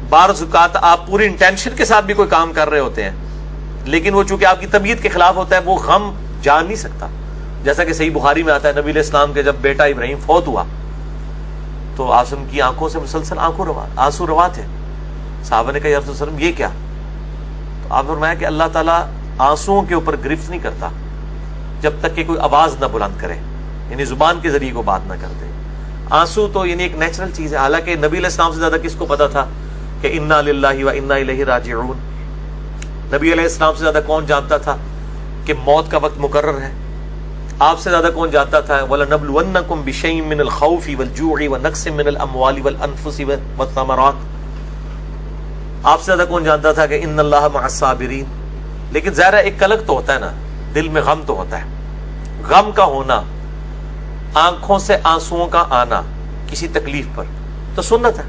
بعض اوقات آپ پوری انٹینشن کے ساتھ بھی کوئی کام کر رہے ہوتے ہیں، لیکن وہ چونکہ آپ کی طبیعت کے خلاف ہوتا ہے، وہ غم جان نہیں سکتا. جیسا کہ صحیح بخاری میں آتا ہے، نبی علیہ السلام کے جب بیٹا ابراہیم فوت ہوا تو آسم کی آنکھوں سے مسلسل آنسو روا تھے. صحابہ نے کہا یا رسول اللہ علیہ وسلم یہ کیا؟ تو آپ نے فرمایا کہ اللہ تعالیٰ آنسوؤں کے اوپر گرفت نہیں کرتا جب تک کہ کوئی آواز نہ بلند کرے، یعنی زبان کے ذریعے کو بات نہ کر دے. آنسو تو یعنی ایک نیچرل چیز ہے. حالانکہ نبی علیہ السلام سے زیادہ کس کو پتا تھا کہ انا للہ و انا الیہ راجعون؟ نبی علیہ السلام سے زیادہ کون جانتا تھا کہ موت کا وقت مقرر ہے؟ آپ سے زیادہ کون جانتا تھا وَلَنَبْلُوَنَّكُمْ بِشَيْءٍ مِّنَ الْخَوْفِ وَالْجُوعِ وَنَقْصٍ مِّنَ الْأَمْوَالِ وَالْأَنفُسِ وَالثَّمَرَاتِ؟ آپ سے زیادہ کون جانتا تھا کہ ان اللہ مع الصابرین؟ لیکن ظاہر ایک کلک تو ہوتا ہے نا، دل میں غم تو ہوتا ہے. غم کا ہونا، آنکھوں سے آنسوؤں کا آنا کسی تکلیف پر تو سنت ہے،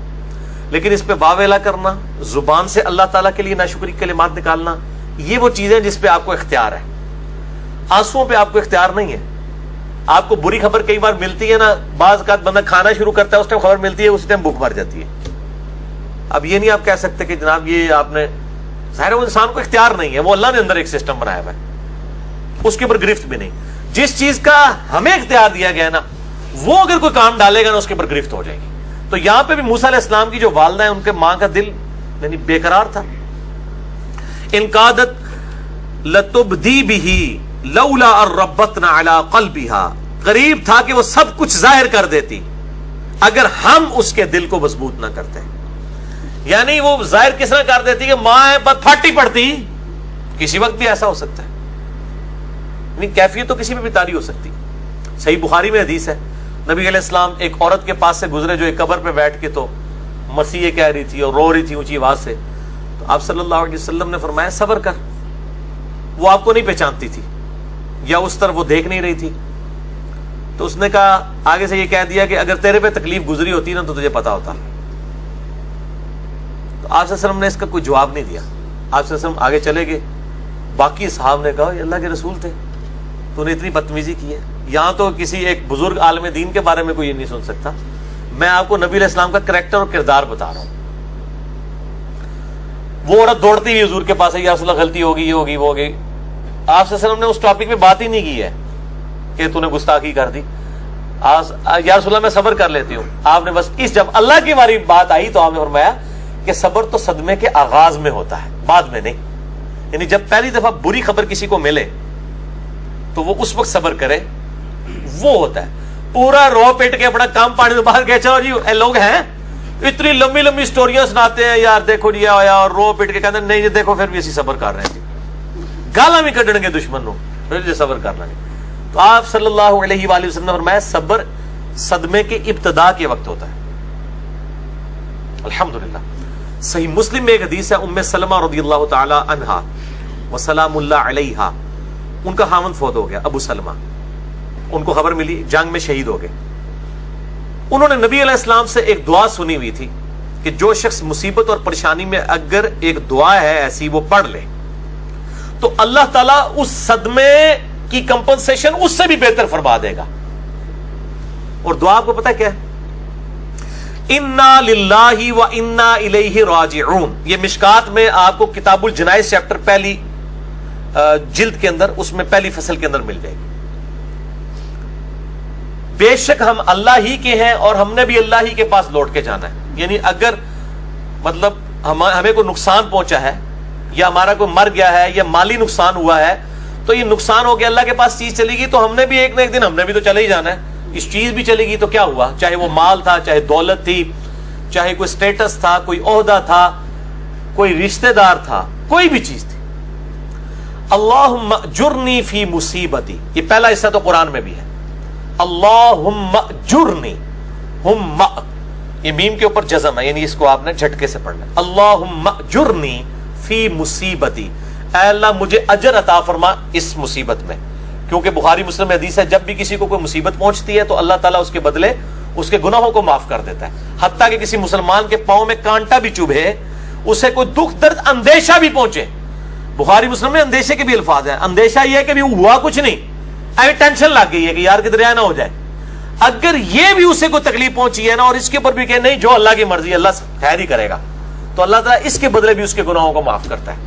لیکن اس پہ واویلا کرنا، زبان سے اللہ تعالیٰ کے لیے ناشکری کلمات نکالنا، یہ وہ چیزیں جس پہ آپ کو اختیار ہے. آنسوؤں پہ آپ کو اختیار نہیں ہے. آپ کو بری خبر کئی بار ملتی ہے نا، بعض اوقات بندہ کھانا شروع کرتا ہے، اس ٹائم خبر ملتی ہے، اس ٹائم بھوک مر جاتی ہے. اب یہ نہیں آپ کہہ سکتے کہ جناب یہ آپ نے، ظاہر وہ انسان کو اختیار نہیں ہے، وہ اللہ نے اندر ایک سسٹم بنایا ہوا ہے، اس کے اوپر گرفت بھی نہیں. جس چیز کا ہمیں اختیار دیا گیا نا، وہ اگر کوئی کام ڈالے گا نا اس کے اوپر گرفت ہو جائے گی. تو یہاں پہ بھی موسیٰ علیہ السلام کی جو والدہ ہے، ان کے ماں کا دل یعنی بے قرار تھا. انقادت لتبدی بہ لولا ان ربطنا علی قلبها، قریب تھا کہ وہ سب کچھ ظاہر کر دیتی اگر ہم اس کے دل کو مضبوط نہ کرتے. یعنی وہ ظاہر کس طرح کر دیتی کہ ماں ہے بس پھاٹی پڑتی. کسی وقت بھی ایسا ہو سکتا ہے، یعنی کیفیت تو کسی میں بھی طاری ہو سکتی. صحیح بخاری میں حدیث ہے، نبی علیہ السلام ایک عورت کے پاس سے گزرے جو ایک قبر پہ بیٹھ کے تو مسیح کہہ رہی تھی اور رو رہی تھی اونچی آواز سے. تو آپ صلی اللہ علیہ وسلم نے فرمایا صبر کر. وہ آپ کو نہیں پہچانتی تھی یا اس طرف وہ دیکھ نہیں رہی تھی. تو اس نے کہا، آگے سے یہ کہہ دیا کہ اگر تیرے پہ تکلیف گزری ہوتی نا تو تجھے پتا ہوتا. تو آپ صلی اللہ علیہ وسلم نے اس کا کوئی جواب نہیں دیا. آپ صلی اللہ علیہ وسلم آگے چلے گئے. باقی صحابہ نے کہا یہ اللہ کے رسول تھے، تو نے اتنی بدتمیزی کی ہے. یہاں تو کسی ایک بزرگ عالم دین کے بارے میں کوئی یہ نہیں سن سکتا. میں آپ کو نبی علیہ السلام کا کریکٹر اور کردار بتا رہا ہوں. وہ عورت دوڑتی ہوئی حضور کے پاس ہے، یا رسول اللہ غلطی ہوگی، یہ ہوگی، وہ ہوگی. آپ صلی اللہ علیہ وسلم نے اس ٹاپک میں بات ہی نہیں کی ہے کہ تو نے گستاخی کر دی. یا رسول اللہ میں صبر کر لیتی ہوں. آپ نے بس جب اللہ کی باری بات آئی تو آپ نے فرمایا کہ صبر تو صدمے کے آغاز میں ہوتا ہے، بعد میں نہیں. یعنی جب پہلی دفعہ بری خبر کسی کو ملے تو وہ اس وقت صبر کرے، وہ ہوتا ہے. پورا رو پیٹ کے اپنا کام پانی تو باہر گئے، چلو جی اے لوگ ہیں اتنی لمبی لمبی سٹوریاں سناتے ہیں، یار دیکھو جی آیا اور رو پیٹ کے کہتے ہیں نہیں جی دیکھو پھر بھی اسی صبر کر رہے ہیں جی، گالاں بھی کڈن گے دشمن نو، پھر جی صبر کرنا نہیں. تو آپ صلی اللہ علیہ وآلہ وسلم نے فرمایا صبر صدمے کے ابتدا کے وقت ہوتا ہے. الحمدللہ. صحیح مسلم میں ایک حدیث ہے، ام سلمہ رضی اللہ تعالی عنہا وسلام اللہ علیہا، ان کا خاوند فوت ہو گیا ابو سلمہ. ان کو خبر ملی، جنگ میں شہید ہو گئے. انہوں نے نبی علیہ السلام سے ایک دعا سنی ہوئی تھی کہ جو شخص مصیبت اور پریشانی میں اگر ایک دعا ہے ایسی وہ پڑھ لے تو اللہ تعالیٰ اس صدمے کی کمپنسیشن اس سے بھی بہتر فرما دے گا. اور دعا آپ کو پتہ کیا ہے؟ انا للہ و انا الیہ راجعون. یہ مشکات میں آپ کو کتاب الجنائز چیپٹر پہلی جلد کے اندر، اس میں پہلی فصل کے اندر مل جائے گی. بے شک ہم اللہ ہی کے ہیں اور ہم نے بھی اللہ ہی کے پاس لوٹ کے جانا ہے. یعنی اگر مطلب ہمیں کوئی نقصان پہنچا ہے یا ہمارا کوئی مر گیا ہے یا مالی نقصان ہوا ہے تو یہ نقصان ہو گیا، اللہ کے پاس چیز چلی گئی تو ہم نے بھی ایک نہ ایک دن ہم نے بھی تو چلے ہی جانا ہے. اس چیز بھی چلے گی تو کیا ہوا، چاہے وہ مال تھا، چاہے دولت تھی، چاہے کوئی سٹیٹس تھا، کوئی عہدہ تھا، کوئی رشتہ دار تھا، کوئی بھی چیز تھی. اللہم اجرنی فی مصیبتی، یہ پہلا حصہ تو قرآن میں بھی ہے. اللہم اجرنی، ہم یہ میم کے اوپر جزم ہے، یعنی اس کو آپ نے جھٹکے سے پڑھنا ہے. اللہم اجرنی فی مصیبتی، اے اللہ مجھے اجر عطا فرما اس مصیبت میں. کیونکہ بخاری مسلم حدیث ہے جب بھی کسی کو کوئی مصیبت پہنچتی ہے تو اللہ تعالیٰ اس کے بدلے اس کے گناہوں کو معاف کر دیتا ہے. حتیٰ کہ کسی مسلمان کے پاؤں میں کانٹا بھی چبھے، اسے کوئی دکھ درد اندیشہ بھی پہنچے، بخاری مسلم میں اندیشے کے بھی الفاظ ہیں. اندیشہ یہ ہے کہ بھی ہوا کچھ نہیں، ابھی ٹینشن لگ گئی ہے کہ یار کدھر نہ ہو جائے. اگر یہ بھی اسے کوئی تکلیف پہنچی ہے نا اور اس کے اوپر بھی کہ نہیں جو اللہ کی مرضی اللہ خیر ہی کرے گا، تو اللہ تعالیٰ اس کے بدلے بھی اس کے گناہوں کو معاف کرتا ہے.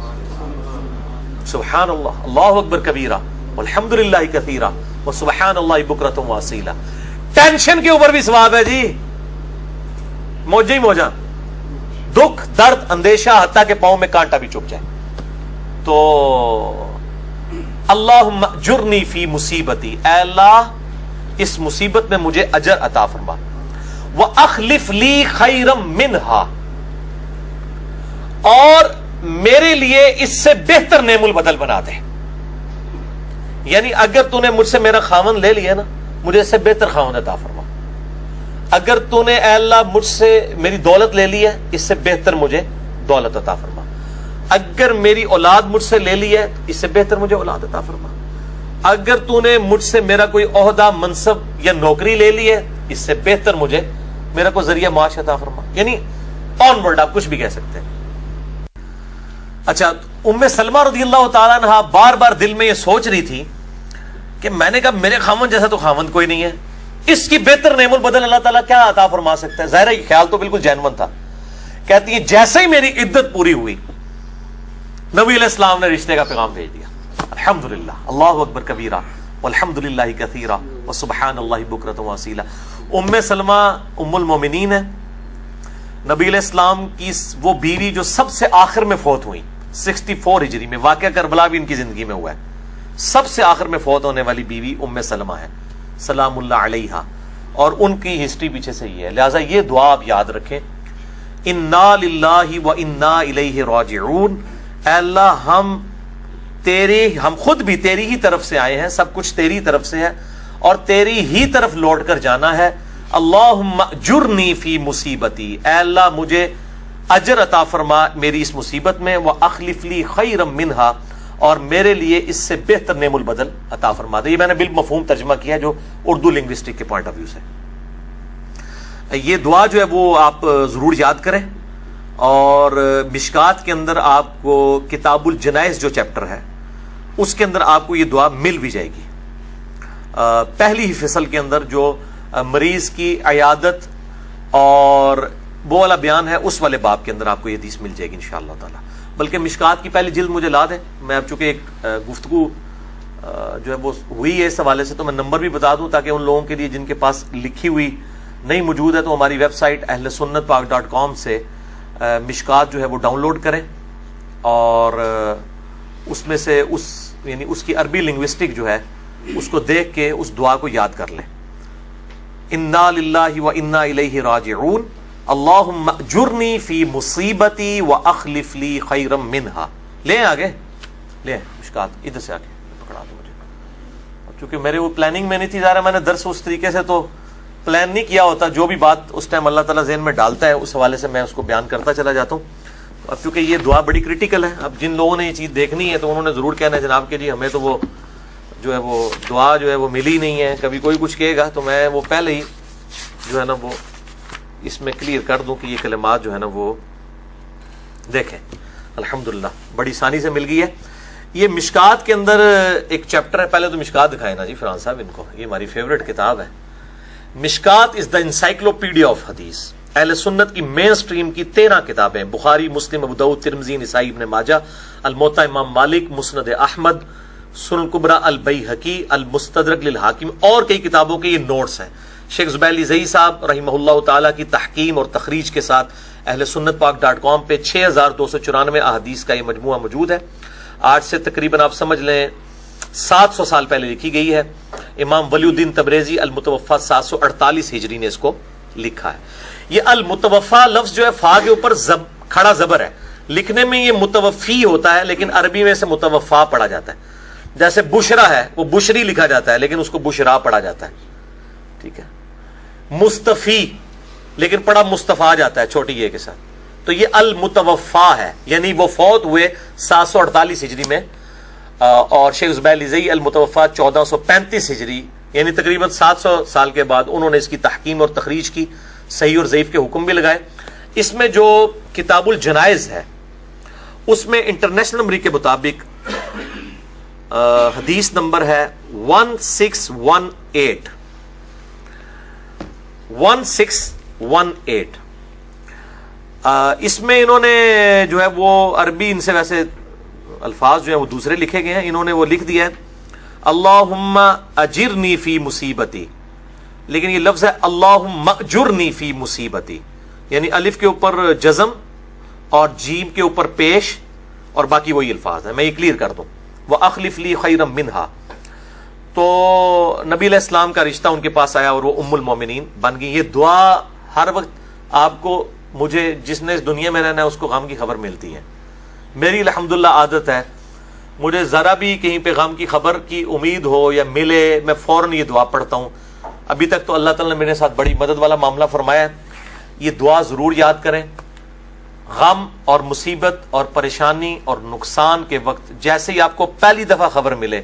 سبحان اللہ، اللہ اکبر کبیرہ والحمد للہ کثیرہ وسبحان اللہ بکرۃ واصیلہ. ٹینشن کے اوپر بھی ثواب ہے جی، موجہ ہی موجہ، دکھ درد اندیشہ حتیٰ کہ پاؤں میں کانٹا بھی چپ جائے. تو اللہم اجرنی فی مصیبتی، اے اللہ اس مصیبت میں مجھے اجر عطا فرما. وَأَخْلِفْ لِي خَيْرًا مِّنْهَا، اور میرے لیے اس سے بہتر نعم البدل بنا دے. یعنی اگر تو نے مجھ سے میرا خاوند لے لیا نا، مجھے اس سے بہتر خاوند عطا فرما. اگر تو نے اے اللہ مجھ سے میری دولت لے لی ہے، اس سے بہتر مجھے دولت عطا فرما. اگر میری اولاد مجھ سے لے لی ہے، اس سے بہتر مجھے اولاد عطا فرما. اگر تو نے مجھ سے میرا کوئی عہدہ منصب یا نوکری لے لی ہے، اس سے بہتر مجھے میرا کوئی ذریعہ معاش عطا فرما. یعنی آن ورڈ آپ کچھ بھی کہہ سکتے ہیں. اچھا، ام سلمہ رضی اللہ تعالیٰ عنہ بار بار دل میں یہ سوچ رہی تھی کہ میں نے کہا میرے خاوند جیسا تو خاوند کوئی نہیں ہے، اس کی بہتر نعم البدل اللہ تعالیٰ کیا عطا فرما سکتا ہے. ظاہر یہ خیال تو بالکل جینون تھا. کہتی ہے جیسے ہی میری عدت پوری ہوئی، نبی علیہ السلام نے رشتے کا پیغام بھیج دیا. الحمدللہ، اللہ اکبر کبیرہ والحمد للہ کثیرہ وسبحان اللہ بکرۃ واصیلہ. ام سلمہ ام المومنین ہے، نبی علیہ السلام کی وہ بیوی جو سب سے آخر میں فوت ہوئی 64 ہجری میں. واقعہ کربلا بھی ان کی زندگی میں ہوا ہے. سب سے آخر میں فوت ہونے والی بیوی ام سلمہ ہے سلام اللہ علیہا، اور ان کی ہسٹری پیچھے سے یہ ہے. لہٰذا یہ دعا آپ یاد رکھیں، انا للہ و انا الیہ راجعون. اے اللہ ہم خود بھی تیری ہی طرف سے آئے ہیں، سب کچھ تیری طرف سے ہے اور تیری ہی طرف لوٹ کر جانا ہے. اللہم اجرنی فی مصیبتی، اے اللہ مجھے اجر عطا فرما میری اس مصیبت میں. واخلف لی خیرا منہا، اور میرے لیے اس سے بہتر نعم البدل عطا فرما دے. یہ میں نے بالمفہوم ترجمہ کیا ہے جو اردو لنگوسٹک کے پوائنٹ آف ویو سے. یہ دعا جو ہے وہ آپ ضرور یاد کریں. اور مشکات کے اندر آپ کو کتاب الجنائز جو چیپٹر ہے اس کے اندر آپ کو یہ دعا مل بھی جائے گی. پہلی ہی فصل کے اندر جو مریض کی عیادت اور وہ والا بیان ہے، اس والے باب کے اندر آپ کو یہ حدیث مل جائے گی انشاءاللہ تعالی. بلکہ مشکات کی پہلی جلد مجھے لا دیں. میں اب چونکہ ایک گفتگو جو ہے وہ ہوئی ہے اس حوالے سے، تو میں نمبر بھی بتا دوں تاکہ ان لوگوں کے لیے جن کے پاس لکھی ہوئی نہیں موجود ہے تو ہماری ویب سائٹ ahlsunnatpak.com سے مشکات جو ہے وہ ڈاؤن لوڈ کریں، اور اس میں سے یعنی اس کی عربی لنگوسٹک جو ہے اس کو دیکھ کے اس دعا کو یاد کر لیں. انا للہ و انا الیہ راجعون، اللہم اجرنی فی مصیبتی واخلف لی خیرا منہا. لیں آگے، لیں مشکات ادھر سے آگے پکڑا دو مجھے. چونکہ میرے وہ پلاننگ میں نہیں تھی، ظاہر میں نے درس اس طریقے سے تو پلان نہیں کیا ہوتا. جو بھی بات اس ٹائم اللہ تعالیٰ ذہن میں ڈالتا ہے اس حوالے سے میں اس کو بیان کرتا چلا جاتا ہوں. اب چونکہ یہ دعا بڑی کریٹیکل ہے، اب جن لوگوں نے یہ چیز دیکھنی ہے تو انہوں نے ضرور کہنا ہے جناب کہ جی ہمیں تو وہ جو ہے وہ دعا جو ہے وہ ملی نہیں ہے. کبھی کوئی کچھ کہے گا تو میں وہ پہلے ہی جو ہے نا وہ اس میں کلیئر کر دوں کہ یہ کلمات جو ہے نا وہ دیکھیں. الحمدللہ بڑی آسانی سے مل گئی ہے. یہ مشکات کے اندر ایک چیپٹر ہے. پہلے تو مشکات دکھائے نا جی فرحان صاحب ان کو، یہ ہماری فیوریٹ کتاب ہے. مشکات از دا انسائکلوپیڈیا آف حدیث. اہل سنت کی مین سٹریم کی 13 کتابیں، بخاری، مسلم، ابو داؤد، ترمذی، نسائی، ابن ماجہ، الموطا امام مالک، مسند احمد، سنن کبریٰ البیہقی، المستدرک للحاکم، اور کئی کتابوں کے یہ نوٹس ہیں. شیخ زبیر علی زئی صاحب رحمہ اللہ تعالیٰ کی تحکیم اور تخریج کے ساتھ اہل سنت پاک.com پہ 6294 احادیث کا یہ مجموعہ موجود ہے. آج سے تقریباً آپ سمجھ لیں 700 سال پہلے لکھی گئی ہے. امام ولی الدین تبریزی المتوفا 748 ہجری نے اس کو لکھا ہے. یہ المتوفا لفظ جو ہے فا کے اوپر کھڑا زبر ہے. لکھنے میں یہ متوفی ہوتا ہے لیکن عربی میں سے متوفا پڑھا جاتا ہے. جیسے بشرا ہے وہ بشری لکھا جاتا ہے لیکن اس کو بشرا پڑھا جاتا ہے. ٹھیک ہے. مستفی لیکن پڑھا مصطفیٰ جاتا ہے چھوٹی یہ کے ساتھ. تو یہ المتوفا ہے، یعنی وہ فوت ہوئے 748 ہجری میں، اور شیخ زبیر علی زئی المتوفا 1435 ہجری، یعنی تقریباً 700 سال کے بعد انہوں نے اس کی تحکیم اور تخریج کی، صحیح اور ضعیف کے حکم بھی لگائے. اس میں جو کتاب الجنائز ہے اس میں انٹرنیشنل نمبر کے مطابق حدیث نمبر ہے 1618. اس میں انہوں نے جو ہے وہ عربی، ان سے ویسے الفاظ جو ہیں وہ دوسرے لکھے گئے ہیں، انہوں نے وہ لکھ دیا ہے اللہم اجرنی فی مصیبتی، لیکن یہ لفظ ہے اللہم اجرنی فی مصیبتی، یعنی الف کے اوپر جزم اور جیم کے اوپر پیش اور باقی وہی الفاظ ہیں. میں یہ کلیئر کر دوں. وَأَخْلِفْ لِي خَيْرًا مِنْهَا، تو نبی علیہ السلام کا رشتہ ان کے پاس آیا اور وہ ام المومنین بن گئی. یہ دعا ہر وقت آپ کو، مجھے جس نے اس دنیا میں رہنا ہے اس کو غم کی خبر ملتی ہے. میری الحمدللہ عادت ہے، مجھے ذرا بھی کہیں پہ غم کی خبر کی امید ہو یا ملے، میں فوراً یہ دعا پڑھتا ہوں. ابھی تک تو اللہ تعالیٰ نے میرے ساتھ بڑی مدد والا معاملہ فرمایا ہے. یہ دعا ضرور یاد کریں. غم اور مصیبت اور پریشانی اور نقصان کے وقت جیسے ہی آپ کو پہلی دفعہ خبر ملے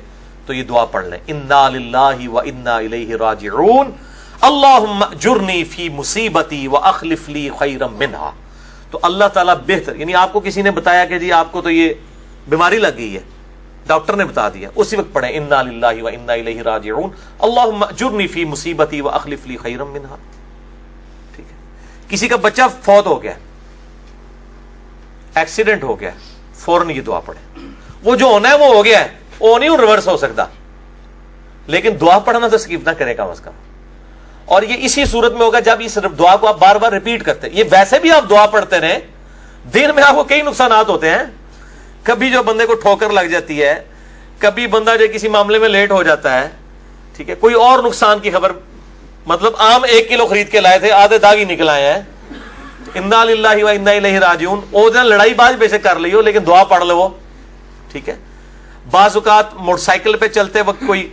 تو یہ دعا پڑھ لیں، انا للہ و انا الیہ راجعون اللہم اجرنی فی مصیبتی واخلف لی خیرا منہا. تو اللہ تعالیٰ بہتر، یعنی آپ کو کسی نے بتایا کہ جی آپ کو تو یہ بیماری لگ گئی ہے، ڈاکٹر نے بتا دیا، اسی وقت پڑھیں انا للہ و انا الیہ راجعون اللہم اجرنی فی مصیبتی واخلف لی خیرا منہا. ٹھیک ہے. کسی کا بچہ فوت ہو گیا، ایکسیڈنٹ ہو گیا، فوراً یہ دعا پڑھیں. وہ جو ہونا ہے وہ ہو گیا ہے، وہ نہیں ریورس ہو سکتا، لیکن دعا پڑھنا تو سکپ نہ کرے کم از کم. اور یہ اسی صورت میں ہوگا جب اس دعا کو آپ بار بار ریپیٹ کرتے. یہ ویسے بھی آپ دعا پڑھتے رہیں، دن میں آپ کو کئی نقصانات ہوتے ہیں. کبھی جو بندے کو ٹھوکر لگ جاتی ہے، کبھی بندہ جو کسی معاملے میں لیٹ ہو جاتا ہے، ٹھیک ہے، کوئی اور نقصان کی خبر، مطلب آم 1 کلو خرید کے لائے تھے، آدھے داغ ہی نکل آئے ہیں، انا للہ و انا الیہ راجعون. وہ دن لڑائی باز بے شک کر لیو لیکن دعا پڑھ لو. ٹھیک ہے. بعض اوقات موٹر سائیکل پہ چلتے وقت کوئی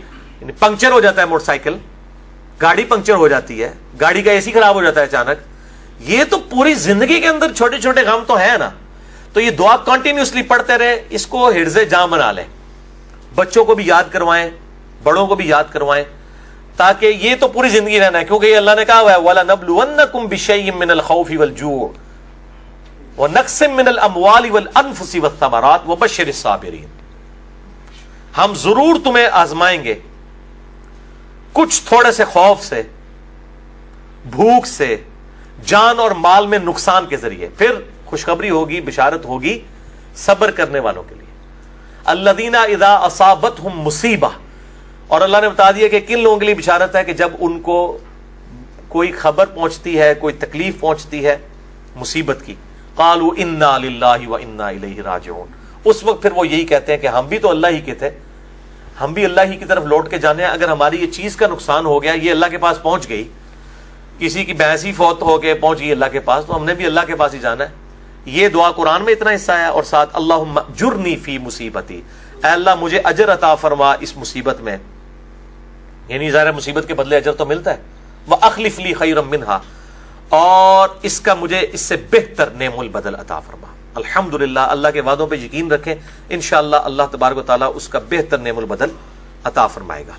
پنکچر ہو جاتا ہے، موٹر سائیکل گاڑی پنکچر ہو جاتی ہے، گاڑی کا اے سی خراب ہو جاتا ہے اچانک. یہ تو پوری زندگی کے اندر چھوٹے چھوٹے غم تو ہے نا. تو یہ دعا کنٹینیوسلی پڑھتے رہے، اس کو حرز جاں بنا لیں. بچوں کو بھی یاد کروائیں، بڑوں کو بھی یاد کروائیں، تاکہ یہ تو پوری زندگی رہنا ہے. کیونکہ یہ اللہ نے کہا ہوا ہے وَلَنَبْلُوَنَّكُمْ بِشَيْءٍ مِّنَ الْخَوْفِ وَالْجُوعِ وَنَقْصٍ مِّنَ الْأَمْوَالِ وَالْأَنفُسِ وَالثَّمَرَاتِ وَبَشِّرِ الصَّابِرِينَ. ہم ضرور تمہیں آزمائیں گے، کچھ تھوڑے سے خوف سے، بھوک سے، جان اور مال میں نقصان کے ذریعے. پھر خوشخبری ہوگی، بشارت ہوگی صبر کرنے والوں کے لیے. الذین اذا اصابتہم مصیبہ، اور اللہ نے بتا دیا کہ کن لوگوں کے لیے بشارت ہے کہ جب ان کو کوئی خبر پہنچتی ہے، کوئی تکلیف پہنچتی ہے مصیبت کی، قالوا انا للہ و انا الیہ راجعون. اس وقت پھر وہ یہی کہتے ہیں کہ ہم بھی تو اللہ ہی کے تھے، ہم بھی اللہ ہی کی طرف لوٹ کے جانے ہیں. اگر ہماری یہ چیز کا نقصان ہو گیا، یہ اللہ کے پاس پہنچ گئی، کسی کی بھینس ہی فوت ہو کے پہنچ گئی اللہ کے پاس، تو ہم نے بھی اللہ کے پاس ہی جانا ہے. یہ دعا قرآن میں اتنا حصہ ہے. اور ساتھ اللہم اجرنی فی مصیبتی، اے اللہ مجھے اجر عطا فرما اس مصیبت میں، یعنی ظاہر مصیبت کے بدلے اجر تو ملتا ہے. وَأَخْلِفْ لِي خَيْرًا مِنْهَا، اور اس کا مجھے اس سے بہتر نعم البدل عطا فرما. الحمدللہ، اللہ کے وعدوں پہ یقین رکھیں، انشاءاللہ اللہ تبارک و تعالیٰ اس کا بہتر نعم البدل عطا فرمائے گا.